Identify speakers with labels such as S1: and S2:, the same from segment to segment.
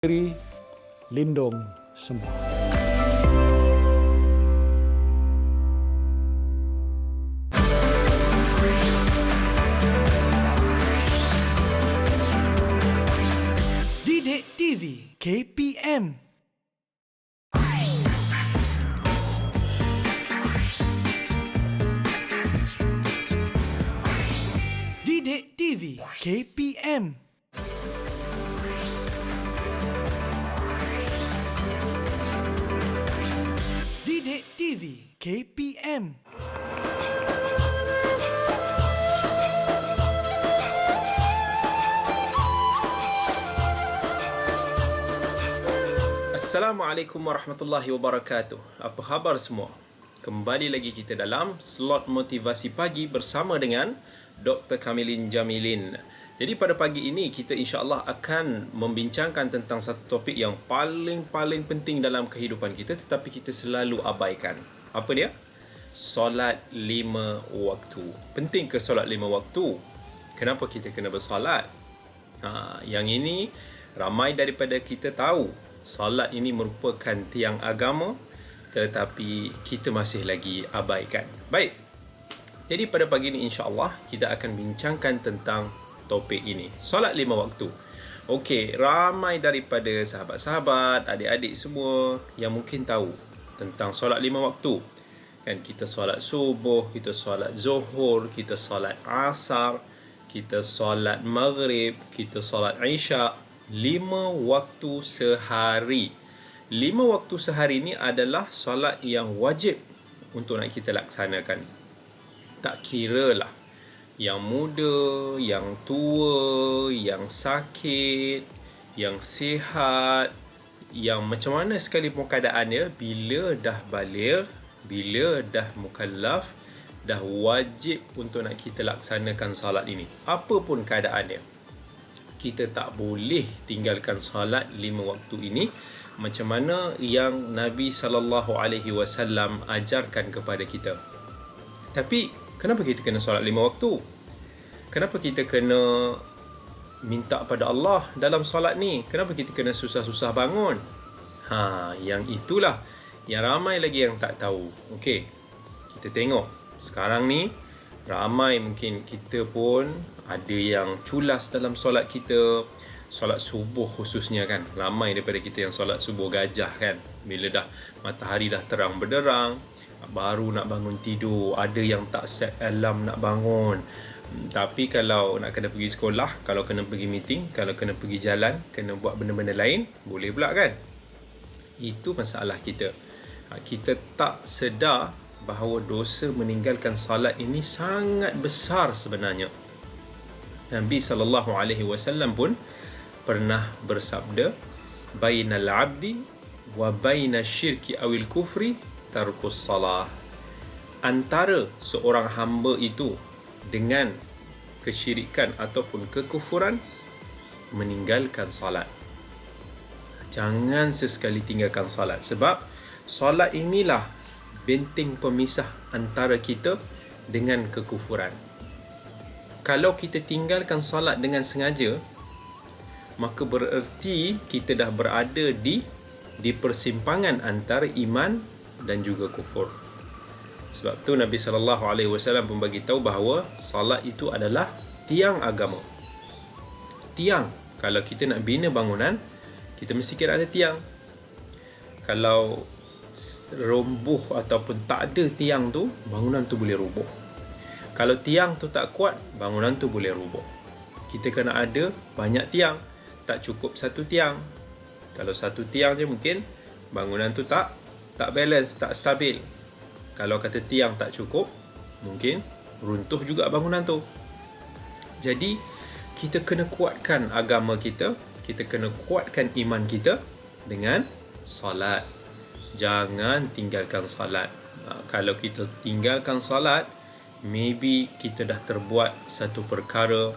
S1: diri, lindung semua.
S2: Didik TV KPM. Didik TV KPM. Didik TV KPM.
S3: Assalamualaikum warahmatullahi wabarakatuh. Apa khabar semua? Kembali lagi kita dalam slot motivasi pagi bersama dengan Dr. Kamilin Jamilin. Jadi pada pagi ini kita insya-Allah akan membincangkan tentang satu topik yang paling penting dalam kehidupan kita tetapi kita selalu abaikan. Apa dia? Solat 5 waktu. Penting ke solat 5 waktu? Kenapa kita kena bersolat? Yang ini ramai daripada kita tahu. Solat ini merupakan tiang agama tetapi kita masih lagi abaikan. Baik. Jadi pada pagi ini insya-Allah kita akan bincangkan tentang topik ini. Solat 5 waktu. Okey, ramai daripada sahabat-sahabat, adik-adik semua yang mungkin tahu tentang solat 5 waktu. Kan kita solat subuh, kita solat zuhur, kita solat asar, kita solat maghrib, kita solat isyak. 5 waktu sehari. 5 waktu sehari ini adalah solat yang wajib untuk nak kita laksanakan. Tak kira lah yang muda, yang tua, yang sakit, yang sihat, yang macam mana sekalipun keadaan dia, bila dah baligh, bila dah mukallaf, dah wajib untuk nak kita laksanakan solat ini. Apa pun keadaan dia, kita tak boleh tinggalkan solat 5 waktu ini macam mana yang Nabi SAW ajarkan kepada kita. Tapi kenapa kita kena solat 5 waktu? Kenapa kita kena minta pada Allah dalam solat ni? Kenapa kita kena susah-susah bangun? Yang itulah yang ramai lagi yang tak tahu. Okey, kita tengok sekarang ni ramai mungkin kita pun ada yang culas dalam solat kita. Solat subuh khususnya kan, ramai daripada kita yang solat subuh gajah kan, bila dah matahari dah terang benderang baru nak bangun tidur. Ada yang tak set alarm nak bangun. Tapi kalau nak kena pergi sekolah, kalau kena pergi meeting, kalau kena pergi jalan, kena buat benda-benda lain, boleh pula kan. Itu masalah kita. Kita tak sedar bahawa dosa meninggalkan salat ini sangat besar sebenarnya. Nabi SAW pun pernah bersabda, bainal abdi wa baina syirki awil kufri tarkus salah. Antara seorang hamba itu dengan kesyirikan ataupun kekufuran, meninggalkan salat. Jangan sesekali tinggalkan salat, sebab salat inilah benteng pemisah antara kita dengan kekufuran. Kalau kita tinggalkan salat dengan sengaja, maka bererti kita dah berada di persimpangan antara iman dan juga kufur. Sebab tu Nabi SAW pun bagi tahu bahawa salat itu adalah tiang agama. Tiang. Kalau kita nak bina bangunan, kita mesti kira ada tiang. Kalau roboh ataupun tak ada tiang tu, bangunan tu boleh roboh. Kalau tiang tu tak kuat, bangunan tu boleh roboh. Kita kena ada banyak tiang. Tak cukup satu tiang. Kalau satu tiang je mungkin bangunan tu tak balance, tak stabil. Kalau kata tiang tak cukup, mungkin runtuh juga bangunan tu. Jadi kita kena kuatkan agama kita, kita kena kuatkan iman kita dengan salat. Jangan tinggalkan salat. Kalau kita tinggalkan salat, maybe kita dah terbuat satu perkara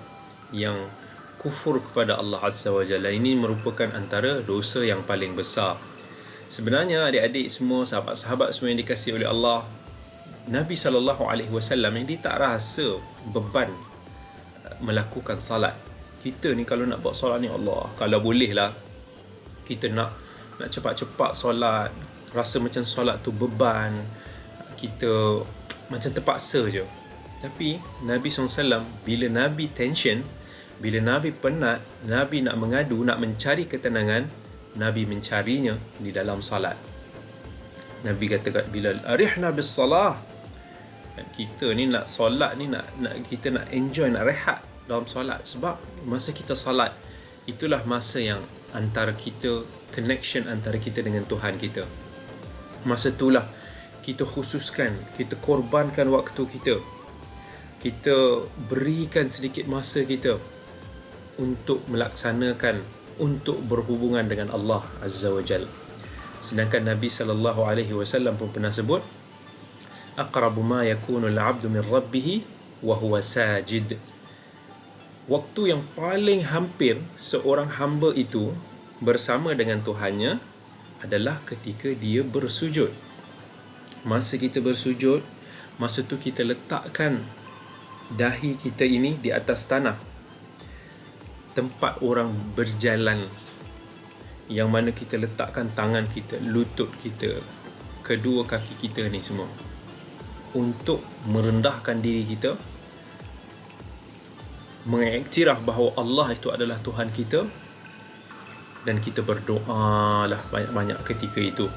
S3: yang kufur kepada Allah Azza wa Jalla. Ini merupakan antara dosa yang paling besar. Sebenarnya adik-adik semua, sahabat-sahabat semua yang dikasihi oleh Allah, Nabi SAW ini tak rasa beban melakukan salat. Kita ni kalau nak buat solat ni, Allah, kalau boleh lah Kita nak cepat-cepat solat, rasa macam solat tu beban, kita macam terpaksa je. Tapi Nabi SAW, bila Nabi tension, bila Nabi penat, Nabi nak mengadu, nak mencari ketenangan, Nabi mencarinya di dalam salat. Nabi kata kat Bilal, arihna bis salah. Dan kita ni nak solat ni, kita nak enjoy, nak rehat dalam solat. Sebab masa kita solat, itulah masa yang antara kita, connection antara kita dengan Tuhan kita. Masa itulah kita khususkan, kita korbankan waktu kita, kita berikan sedikit masa kita untuk melaksanakan, untuk berhubungan dengan Allah Azza wa Jal. Sedangkan Nabi SAW pun pernah sebut, aqrabu ma yakunu al-'abdu min rabbih wa huwa sajid. Waktu yang paling hampir seorang hamba itu bersama dengan Tuhannya adalah ketika dia bersujud. Masa kita bersujud, masa tu kita letakkan dahi kita ini di atas tanah, tempat orang berjalan, yang mana kita letakkan tangan kita, lutut kita, kedua kaki kita ni semua, untuk merendahkan diri kita, mengiktiraf bahawa Allah itu adalah Tuhan kita, dan kita berdoa lah banyak-banyak ketika itu.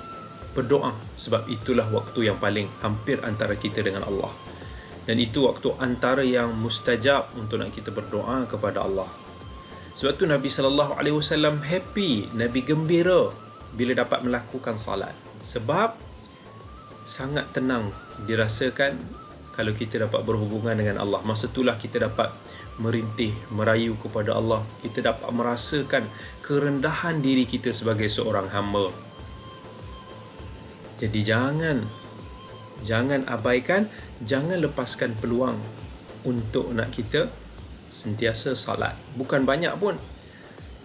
S3: Berdoa, sebab itulah waktu yang paling hampir antara kita dengan Allah, dan itu waktu antara yang mustajab untuk nak kita berdoa kepada Allah. Sebab tu Nabi SAW happy, Nabi gembira bila dapat melakukan salat, sebab sangat tenang dirasakan kalau kita dapat berhubungan dengan Allah. Masa itulah kita dapat merintih, merayu kepada Allah. Kita dapat merasakan kerendahan diri kita sebagai seorang hamba. Jadi jangan abaikan, jangan lepaskan peluang untuk nak kita sentiasa salat. Bukan banyak pun.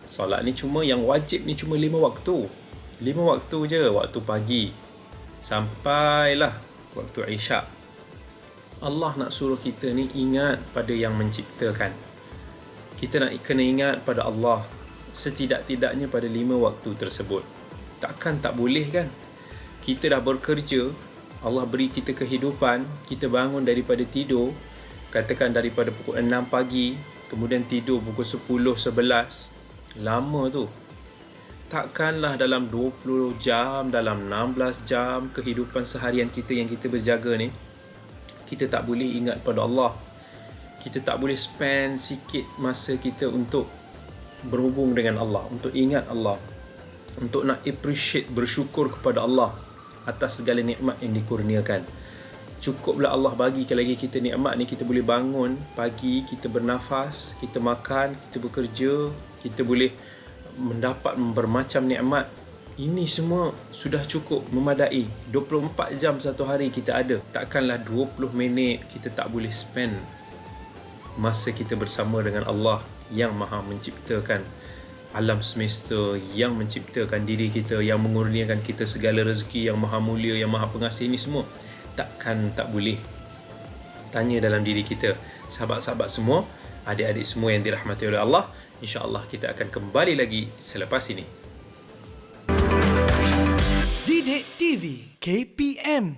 S3: Salat ni cuma, yang wajib ni cuma 5 waktu. 5 waktu je, waktu pagi sampailah waktu Isyak. Allah nak suruh kita ni ingat pada yang menciptakan. Kita nak kena ingat pada Allah setidak-tidaknya pada 5 waktu tersebut. Takkan tak boleh kan? Kita dah bekerja, Allah beri kita kehidupan, kita bangun daripada tidur, katakan daripada pukul 6 pagi, kemudian tidur pukul 10, 11. Lama tu. Takkanlah dalam 20 jam, dalam 16 jam kehidupan seharian kita yang kita berjaga ni, kita tak boleh ingat pada Allah. Kita tak boleh spend sikit masa kita untuk berhubung dengan Allah, untuk ingat Allah, untuk nak appreciate, bersyukur kepada Allah atas segala nikmat yang dikurniakan. Cukuplah Allah bagi lagi kita nikmat ni, kita boleh bangun pagi, kita bernafas, kita makan, kita bekerja, kita boleh mendapat bermacam nikmat. Ini semua sudah cukup, memadai. 24 jam satu hari kita ada. Takkanlah 20 minit kita tak boleh spend masa kita bersama dengan Allah yang maha menciptakan alam semesta, yang menciptakan diri kita, yang mengurniakan kita segala rezeki, yang maha mulia, yang maha pengasih. Ini semua takkan tak boleh. Tanya dalam diri kita. Sahabat-sahabat semua, adik-adik semua yang dirahmati oleh Allah, insya-Allah kita akan kembali lagi selepas ini.
S2: Didik TV KPM.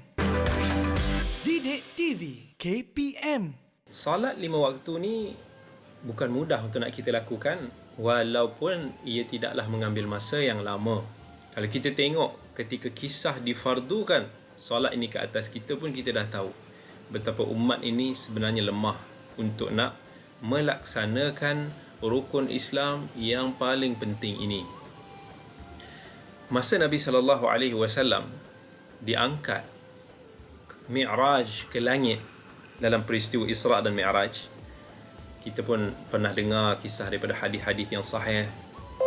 S2: Didik TV KPM.
S3: Salat 5 waktu ni bukan mudah untuk nak kita lakukan, walaupun ia tidaklah mengambil masa yang lama. Kalau kita tengok ketika kisah difardukan solat ini ke atas kita pun, kita dah tahu betapa umat ini sebenarnya lemah untuk nak melaksanakan rukun Islam yang paling penting ini. Masa Nabi SAW diangkat Mi'raj ke langit dalam peristiwa Isra' dan Mi'raj, kita pun pernah dengar kisah daripada hadis-hadis yang sahih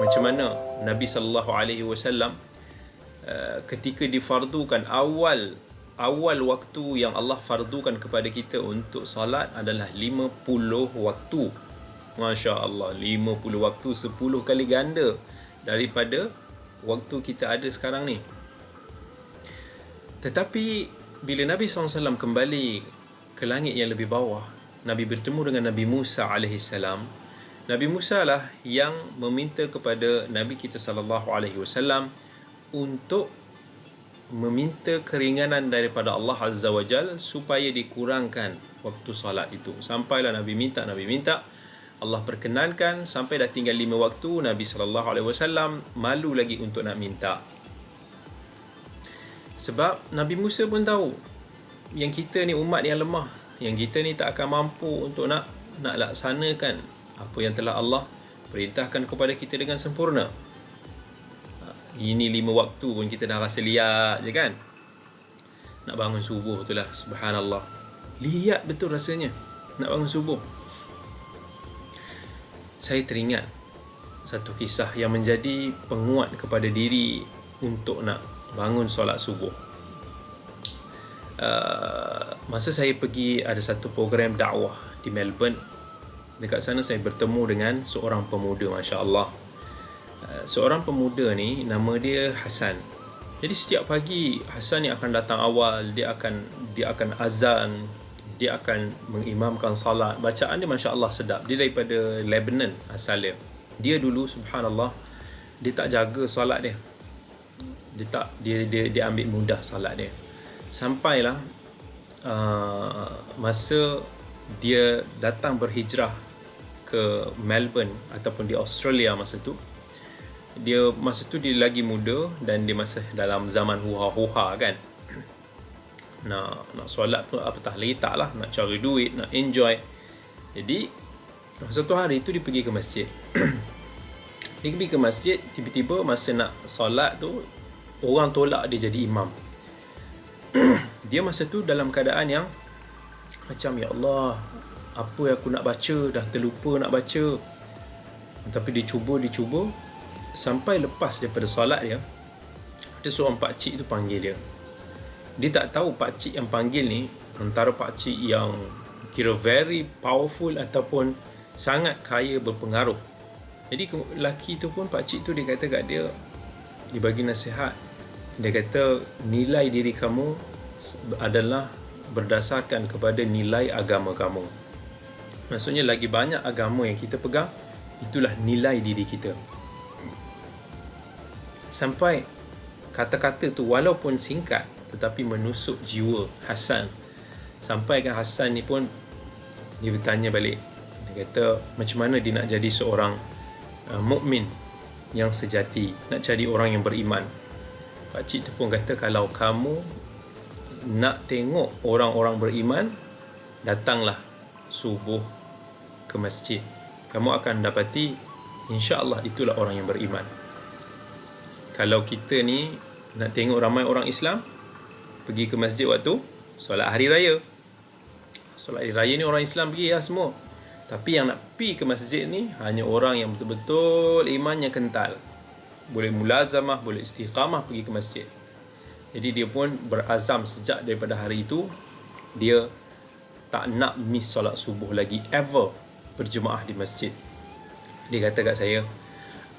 S3: macam mana Nabi SAW ketika difardukan, awal waktu yang Allah fardukan kepada kita untuk salat adalah 50 waktu. Masya Allah, 50 waktu, 10 kali ganda daripada waktu kita ada sekarang ni. Tetapi bila Nabi SAW kembali ke langit yang lebih bawah, Nabi bertemu dengan Nabi Musa AS, Nabi Musa lah yang meminta kepada Nabi kita sallallahu alaihi wasallam untuk meminta keringanan daripada Allah Azza wa Jal supaya dikurangkan waktu solat itu. Sampailah Nabi minta, Allah perkenankan, sampai dah tinggal 5 waktu, Nabi sallallahu alaihi wasallam malu lagi untuk nak minta. Sebab Nabi Musa pun tahu yang kita ni umat yang lemah, yang kita ni tak akan mampu untuk nak laksanakan apa yang telah Allah perintahkan kepada kita dengan sempurna. Ini 5 waktu pun kita dah rasa liat je kan. Nak bangun subuh tu lah, subhanallah, liat betul rasanya nak bangun subuh. Saya teringat satu kisah yang menjadi penguat kepada diri untuk nak bangun solat subuh. Masa saya pergi ada satu program dakwah di Melbourne, dekat sana saya bertemu dengan seorang pemuda, Masya Allah. Seorang pemuda ni nama dia Hasan. Jadi setiap pagi Hasan ni akan datang awal, dia akan azan, dia akan mengimamkan salat. Bacaan dia Masya Allah sedap. Dia daripada Lebanon asalnya. Dia dulu subhanallah, dia tak jaga salat dia. Dia ambil mudah salat dia. Sampailah masa dia datang berhijrah ke Melbourne ataupun di Australia masa tu. Dia lagi muda dan dia masih dalam zaman huha-huha kan. Nak solat pun apatah letak lah, nak cari duit, nak enjoy. Jadi satu hari tu dia pergi ke masjid. Dia pergi ke masjid, tiba-tiba masa nak solat tu orang tolak dia jadi imam. Dia masa tu dalam keadaan yang macam, ya Allah, apa yang aku nak baca, dah terlupa nak baca. Tapi dia cuba, sampai lepas daripada solat dia, ada seorang pakcik tu panggil dia. Dia tak tahu pakcik yang panggil ni antara pakcik yang kira very powerful ataupun sangat kaya berpengaruh. Jadi lelaki tu pun, pakcik tu, dia kata kat dia, dia bagi nasihat. Dia kata nilai diri kamu adalah berdasarkan kepada nilai agama kamu. Maksudnya lagi banyak agama yang kita pegang, itulah nilai diri kita. Sampai kata-kata tu walaupun singkat tetapi menusuk jiwa Hasan. Sampai kan Hasan ni pun dia bertanya balik. Dia kata macam mana dia nak jadi seorang mukmin yang sejati, nak jadi orang yang beriman. Pakcik tu pun kata, kalau kamu nak tengok orang-orang beriman, datanglah subuh ke masjid. Kamu akan dapati insya-Allah itulah orang yang beriman. Kalau kita ni nak tengok ramai orang Islam pergi ke masjid waktu solat hari raya. Solat hari raya ni orang Islam pergi lah semua. Tapi yang nak pergi ke masjid ni hanya orang yang betul-betul imannya kental. Boleh mulazamah, boleh istiqamah pergi ke masjid. Jadi dia pun berazam sejak daripada hari itu, dia tak nak miss solat subuh lagi ever berjemaah di masjid. Dia kata kat saya,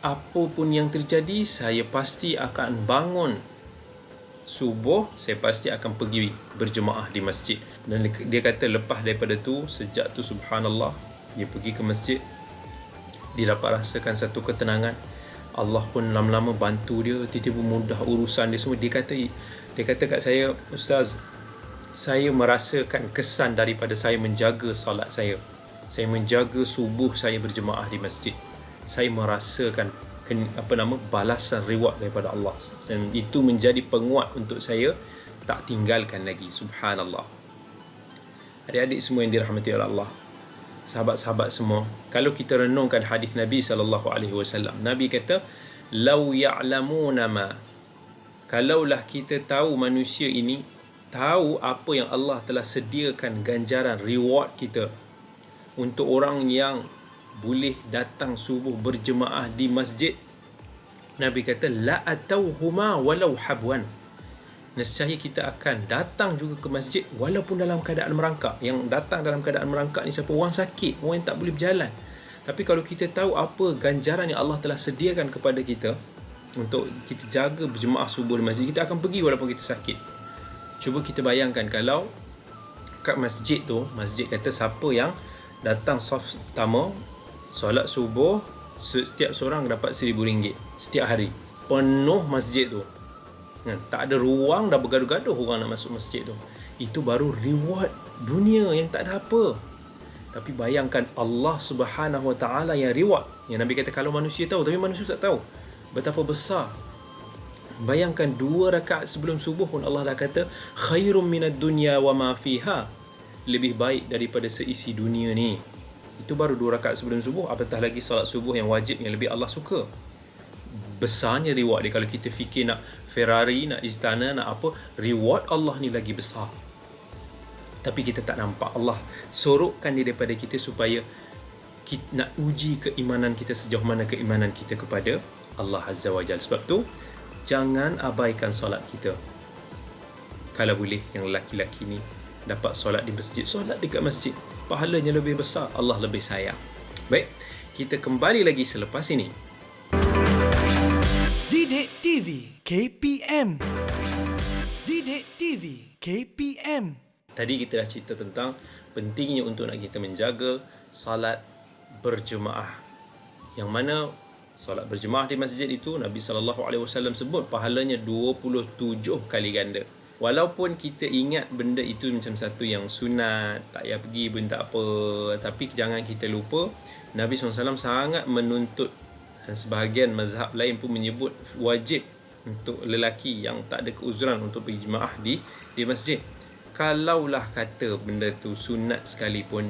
S3: apapun yang terjadi, saya pasti akan bangun subuh, saya pasti akan pergi berjemaah di masjid. Dan dia kata lepas daripada tu, sejak tu subhanallah, dia pergi ke masjid, dia dapat rasakan satu ketenangan. Allah pun lama-lama bantu dia, tiba-tiba mudah urusan dia semua. Dia kata kat saya, Ustaz, saya merasakan kesan daripada saya menjaga salat saya. Saya menjaga subuh saya berjemaah di masjid. Saya merasakan balasan reward daripada Allah. Dan itu menjadi penguat untuk saya tak tinggalkan lagi. Subhanallah. Adik-adik semua yang dirahmati oleh Allah, sahabat-sahabat semua, kalau kita renungkan hadis Nabi SAW, Nabi kata, "Lau ya'lamuna ma." Kalaulah kita tahu manusia ini tahu apa yang Allah telah sediakan ganjaran reward kita untuk orang yang boleh datang subuh berjemaah di masjid, Nabi kata, la atauhuma walau habwan. Nescaya kita akan datang juga ke masjid walaupun dalam keadaan merangkak. Yang datang dalam keadaan merangkak ni siapa? Orang sakit, orang yang tak boleh berjalan. Tapi kalau kita tahu apa ganjaran yang Allah telah sediakan kepada kita untuk kita jaga berjemaah subuh di masjid, kita akan pergi walaupun kita sakit. Cuba kita bayangkan kalau kat masjid tu, masjid kata siapa yang datang saf pertama Solat subuh, setiap seorang dapat RM1,000 setiap hari. Penuh masjid tu. Kan? Tak ada ruang, dah bergaduh-gaduh orang nak masuk masjid tu. Itu baru reward dunia yang tak ada apa. Tapi bayangkan Allah Subhanahu Wa Taala yang reward. Yang Nabi kata kalau manusia tahu, tapi manusia tak tahu betapa besar. Bayangkan 2 rakaat sebelum subuh pun Allah dah kata khairum minad dunya wa ma fiha. Lebih baik daripada seisi dunia ni. Itu baru 2 rakaat sebelum subuh, apatah lagi salat subuh yang wajib yang lebih Allah suka. Besarnya reward dia. Kalau kita fikir nak Ferrari, nak istana, nak apa, reward Allah ni lagi besar. Tapi kita tak nampak. Allah sorokkan dia daripada kita supaya kita nak uji keimanan kita, sejauh mana keimanan kita kepada Allah Azza wa Jalla. Sebab tu jangan abaikan solat kita. Kalau boleh yang lelaki-lelaki ni dapat solat di masjid, solat dekat masjid, pahalanya lebih besar, Allah lebih sayang. Baik, kita kembali lagi selepas ini.
S2: Didik TV KPM. Didik TV KPM.
S3: Tadi kita dah cerita tentang pentingnya untuk nak kita menjaga salat berjemaah. Yang mana salat berjemaah di masjid itu Nabi SAW sebut pahalanya 27 kali ganda. Walaupun kita ingat benda itu macam satu yang sunat, tak payah pergi pun tak apa, tapi jangan kita lupa Nabi SAW sangat menuntut, dan sebahagian mazhab lain pun menyebut wajib untuk lelaki yang tak ada keuzuran untuk pergi jemaah di masjid. Kalaulah kata benda tu sunat sekalipun,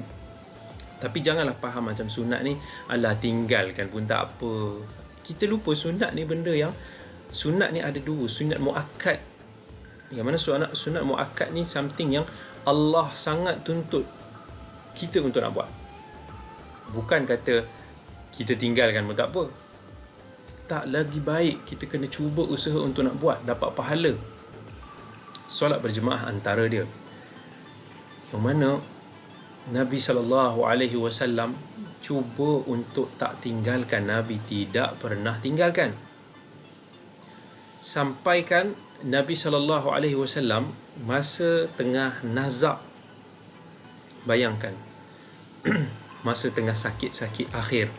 S3: tapi janganlah faham macam sunat ni alah tinggalkan pun tak apa. Kita lupa sunat ni benda yang sunat ni ada 2, sunat muakkad. Yang mana sunat muakkad ni something yang Allah sangat tuntut kita untuk nak buat. Bukan kata kita tinggalkan pun tak apa. Tak, lagi baik kita kena cuba usaha untuk nak buat, dapat pahala. Solat berjemaah antara dia yang mana Nabi SAW cuba untuk tak tinggalkan. Nabi tidak pernah tinggalkan. Sampaikan Nabi SAW masa tengah nazak. Bayangkan masa tengah sakit-sakit akhir,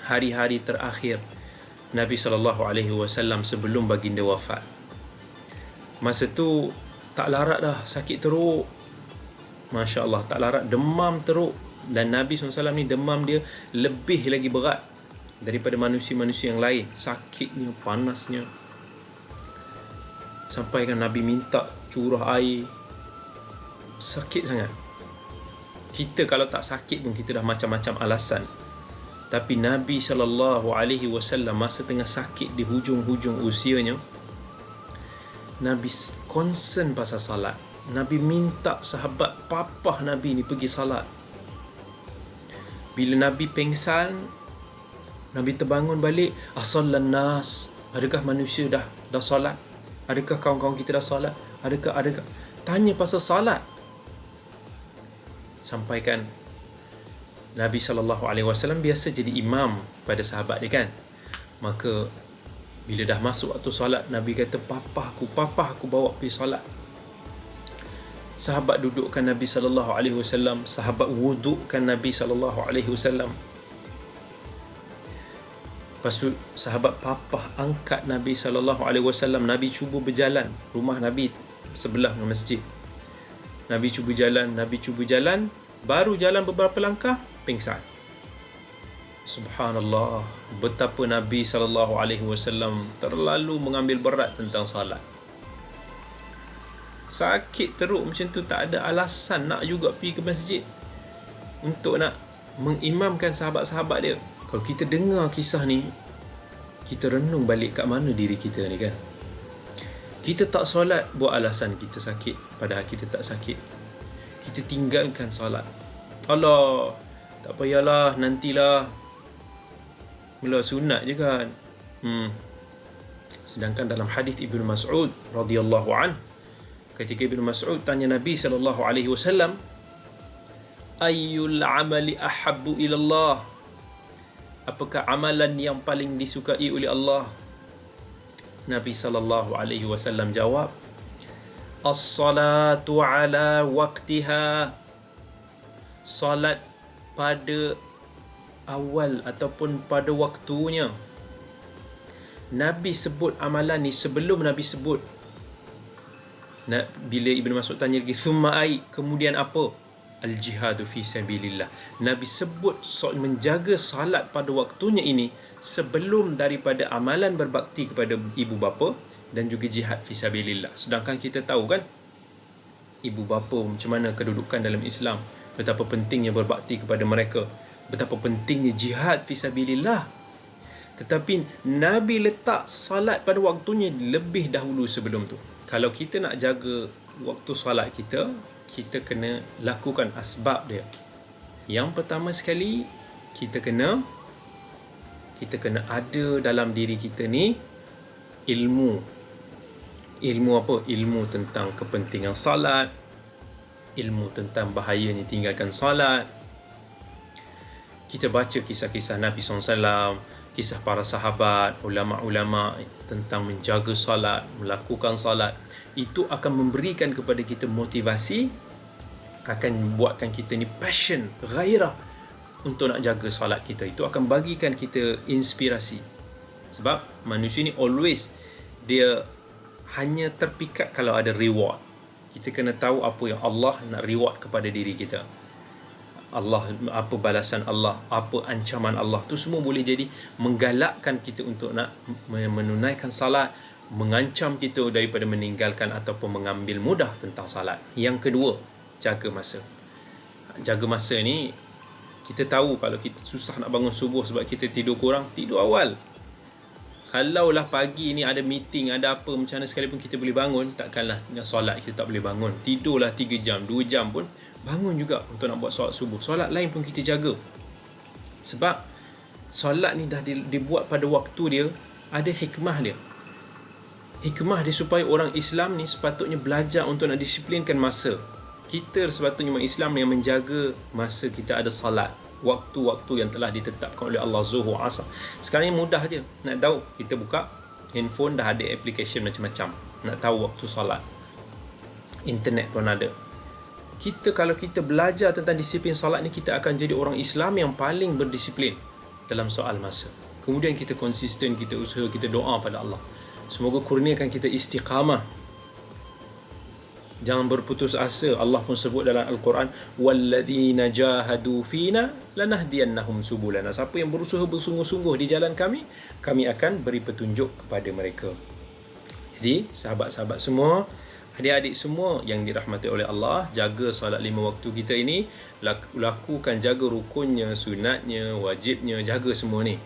S3: hari-hari terakhir Nabi SAW sebelum baginda wafat. Masa tu tak larat dah, sakit teruk. Masya Allah, tak larat, demam teruk. Dan Nabi SAW ni demam dia lebih lagi berat daripada manusia-manusia yang lain. Sakitnya, panasnya. Sampai kan Nabi minta curah air. Sakit sangat. Kita kalau tak sakit pun kita dah macam-macam alasan. Tapi Nabi SAW masa tengah sakit di hujung-hujung usianya, Nabi concern pasal salat. Nabi minta sahabat papah Nabi ni pergi salat. Bila Nabi pengsan, Nabi terbangun balik, asallan nas, adakah manusia dah salat? Adakah kawan-kawan kita dah salat? Adakah? Tanya pasal salat. Sampaikan Nabi SAW biasa jadi imam pada sahabat dia kan. Maka bila dah masuk waktu solat, Nabi kata, Papa aku bawa pergi solat. Sahabat dudukkan Nabi SAW, sahabat wudukkan Nabi SAW. Lepas tu sahabat papa angkat Nabi SAW. Nabi cuba berjalan. Rumah Nabi sebelah dengan masjid. Nabi cuba jalan. Baru jalan beberapa langkah, pingsan. Subhanallah, betapa Nabi SAW terlalu mengambil berat tentang salat. Sakit teruk macam tu, tak ada alasan nak juga pergi ke masjid untuk nak mengimamkan sahabat-sahabat dia. Kalau kita dengar kisah ni, kita renung balik kat mana diri kita ni kan. Kita tak solat buat alasan kita sakit, padahal kita tak sakit. Kita tinggalkan solat. Allah, tak payahlah, nantilah. Mula sunat je kan. Sedangkan dalam hadis Ibnu Mas'ud radhiyallahu anhu, ketika Ibnu Mas'ud tanya Nabi SAW, ayyul amali ahabbu ilallah, apakah amalan yang paling disukai oleh Allah? Nabi SAW jawab, as-salatu ala waqtiha, salat pada awal ataupun pada waktunya. Nabi sebut amalan ni sebelum Nabi sebut. Bila Ibn Mas'ud tanya lagi, thumma ai, kemudian apa? Al-jihadu fi sabilillah. Nabi sebut menjaga salat pada waktunya ini sebelum daripada amalan berbakti kepada ibu bapa dan juga jihad fi sabilillah. Sedangkan kita tahu kan, ibu bapa macam mana kedudukan dalam Islam, betapa pentingnya berbakti kepada mereka, betapa pentingnya jihad fi sabilillah. Tetapi Nabi letak salat pada waktunya lebih dahulu sebelum tu. Kalau kita nak jaga waktu salat kita, kita kena lakukan asbab dia. Yang pertama sekali, kita kena ada dalam diri kita ni ilmu. Ilmu apa? Ilmu tentang kepentingan salat, ilmu tentang bahayanya tinggalkan salat. Kita baca kisah-kisah Nabi SAW, kisah para sahabat, ulama-ulama tentang menjaga salat, melakukan salat. Itu akan memberikan kepada kita motivasi, akan membuatkan kita ni passion, gairah untuk nak jaga salat kita. Itu akan bagikan kita inspirasi. Sebab manusia ni always dia hanya terpikat kalau ada reward. Kita kena tahu apa yang Allah nak reward kepada diri kita. Allah, apa balasan Allah, apa ancaman Allah, tu semua boleh jadi menggalakkan kita untuk nak menunaikan salat, mengancam kita daripada meninggalkan ataupun mengambil mudah tentang salat. Yang kedua, jaga masa. Jaga masa ni, kita tahu kalau kita susah nak bangun subuh sebab kita tidur kurang, tidur awal. Kalaulah pagi ni ada meeting, ada apa, macam mana sekalipun kita boleh bangun, takkanlah dengan solat kita tak boleh bangun. Tidurlah 3 jam, 2 jam pun bangun juga untuk nak buat solat subuh. Solat lain pun kita jaga. Sebab solat ni dah dibuat pada waktu dia, ada hikmah dia. Hikmah dia supaya orang Islam ni sepatutnya belajar untuk nak disiplinkan masa. Kita sepatutnya orang Islam yang menjaga masa kita ada salat. Waktu-waktu yang telah ditetapkan oleh Allah, Zuhur, Asar. Sekarang ni mudah je. Nak tahu, kita buka handphone, dah ada application macam-macam. Nak tahu waktu salat. Internet pun ada. Kalau kita belajar tentang disiplin salat ni, kita akan jadi orang Islam yang paling berdisiplin dalam soal masa. Kemudian kita konsisten, kita usaha, kita doa pada Allah. Semoga kurniakan kita istiqamah. Jangan berputus asa. Allah pun sebut dalam Al-Quran, walladzina jahadu fina lanahdiyannahum subulana. Siapa yang berusaha bersungguh-sungguh di jalan kami, kami akan beri petunjuk kepada mereka. Jadi, sahabat-sahabat semua, adik-adik semua yang dirahmati oleh Allah, jaga solat 5 waktu kita ini, lakukan, jaga rukunnya, sunatnya, wajibnya, jaga semua ni.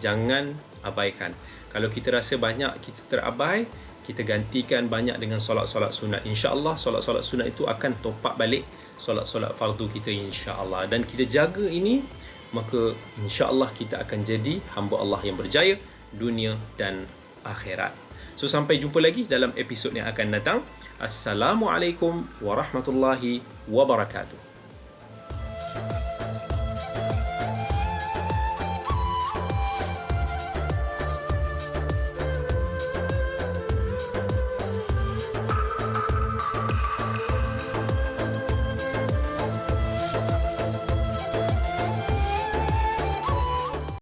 S3: Jangan abaikan. Kalau kita rasa banyak kita terabai, kita gantikan banyak dengan solat-solat sunat. InsyaAllah solat-solat sunat itu akan topak balik solat-solat fardu kita, insyaAllah. Dan kita jaga ini, maka insyaAllah kita akan jadi hamba Allah yang berjaya dunia dan akhirat. So, sampai jumpa lagi dalam episod yang akan datang. Assalamualaikum warahmatullahi wabarakatuh.